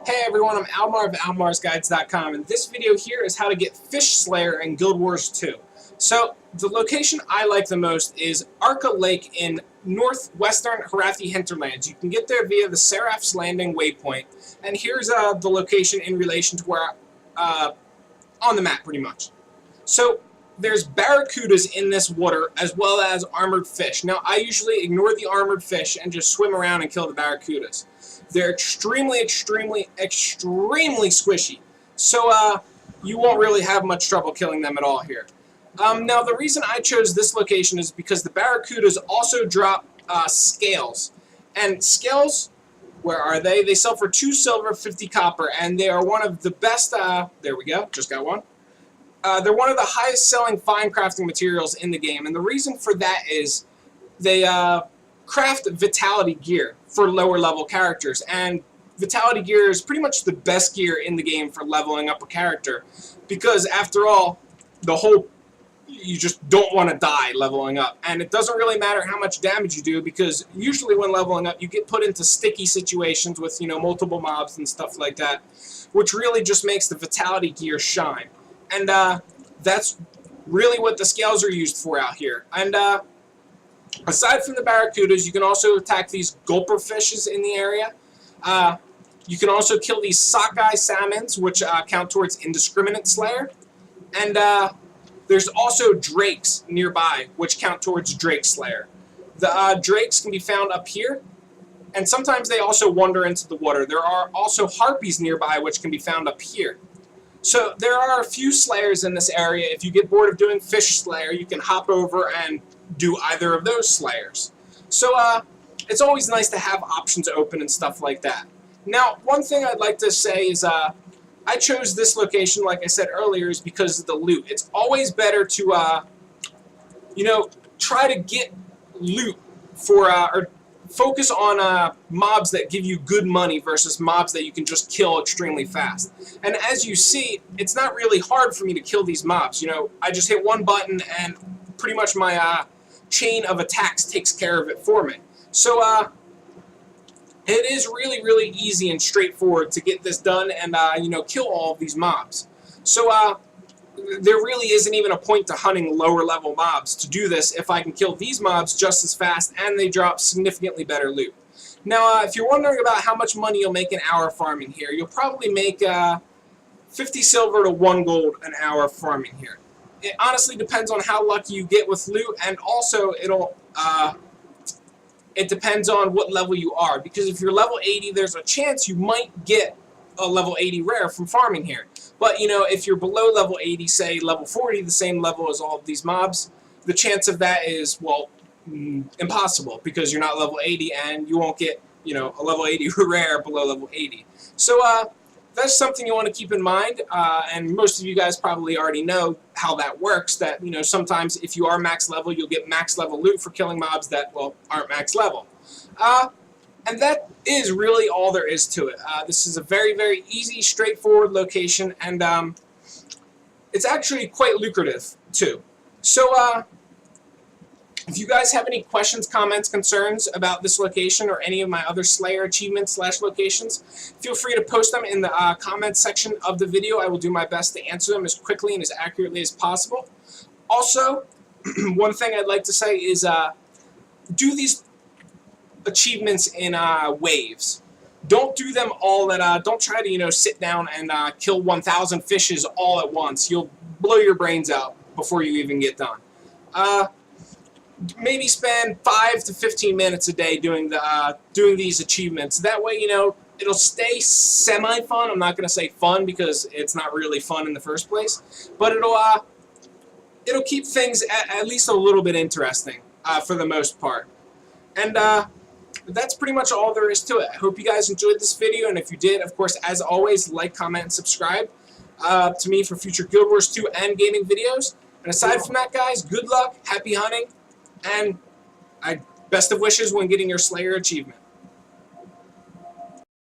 Hey everyone, I'm Almar of almarsguides.com, and this video here is how to get Fish Slayer in Guild Wars 2. So, the location I like the most is Arca Lake in northwestern Harathi hinterlands. You can get there via the Seraph's Landing waypoint, and here's the location in relation to where, on the map pretty much. So, there's barracudas in this water as well as armored fish. Now, I usually ignore the armored fish and just swim around and kill the barracudas. They're extremely squishy, so you won't really have much trouble killing them at all here. Now, the reason I chose this location is because the barracudas also drop scales. And scales, where are they? They sell for 2 silver, 50 copper, and they are one of the best, there we go, just got one. They're one of the highest selling fine crafting materials in the game, and the reason for that is they craft vitality gear for lower level characters, and vitality gear is pretty much the best gear in the game for leveling up a character, because after all, you just don't want to die leveling up, and it doesn't really matter how much damage you do, because usually when leveling up you get put into sticky situations with, multiple mobs and stuff like that, which really just makes the vitality gear shine. And that's really what the scales are used for out here. And aside from the barracudas, you can also attack these gulper fishes in the area. You can also kill these sockeye salmons, which count towards indiscriminate slayer. And there's also drakes nearby, which count towards drake slayer. The drakes can be found up here, and sometimes they also wander into the water. There are also harpies nearby, which can be found up here. So there are a few slayers in this area. If you get bored of doing fish slayer, you can hop over and do either of those slayers. So it's always nice to have options open and stuff like that. Now, one thing I'd like to say is I chose this location, like I said earlier, is because of the loot. It's always better to, try to get loot for, or focus on mobs that give you good money versus mobs that you can just kill extremely fast. And as you see, it's not really hard for me to kill these mobs. I just hit one button and pretty much my chain of attacks takes care of it for me. So it is really easy and straightforward to get this done and kill all of these mobs. So there really isn't even a point to hunting lower level mobs to do this if I can kill these mobs just as fast and they drop significantly better loot. Now, if you're wondering about how much money you'll make an hour farming here, you'll probably make 50 silver to 1 gold an hour farming here. It honestly depends on how lucky you get with loot, and also it depends on what level you are, because if you're level 80, there's a chance you might get a level 80 rare from farming here. But, if you're below level 80, say level 40, the same level as all of these mobs, the chance of that is, well, impossible, because you're not level 80 and you won't get, a level 80 rare below level 80. So, that's something you want to keep in mind, and most of you guys probably already know how that works, that, sometimes if you are max level, you'll get max level loot for killing mobs that, well, aren't max level. And that is really all there is to it. This is a very easy, straightforward location, and it's actually quite lucrative, too. So, if you guys have any questions, comments, concerns about this location or any of my other Slayer achievements / locations, feel free to post them in the comments section of the video. I will do my best to answer them as quickly and as accurately as possible. Also, one thing I'd like to say is do these achievements in waves. Don't do them all at don't try to sit down and kill 1,000 fishes all at once. You'll blow your brains out before you even get done. Maybe spend 5 to 15 minutes a day doing these achievements. That way, it'll stay semi-fun. I'm not going to say fun because it's not really fun in the first place, but it'll keep things at least a little bit interesting for the most part. And that's pretty much all there is to it. I hope you guys enjoyed this video, and if you did, of course, as always, like, comment, and subscribe to me for future Guild Wars 2 and gaming videos. And aside from that, guys, good luck, happy hunting, and best of wishes when getting your Slayer achievement.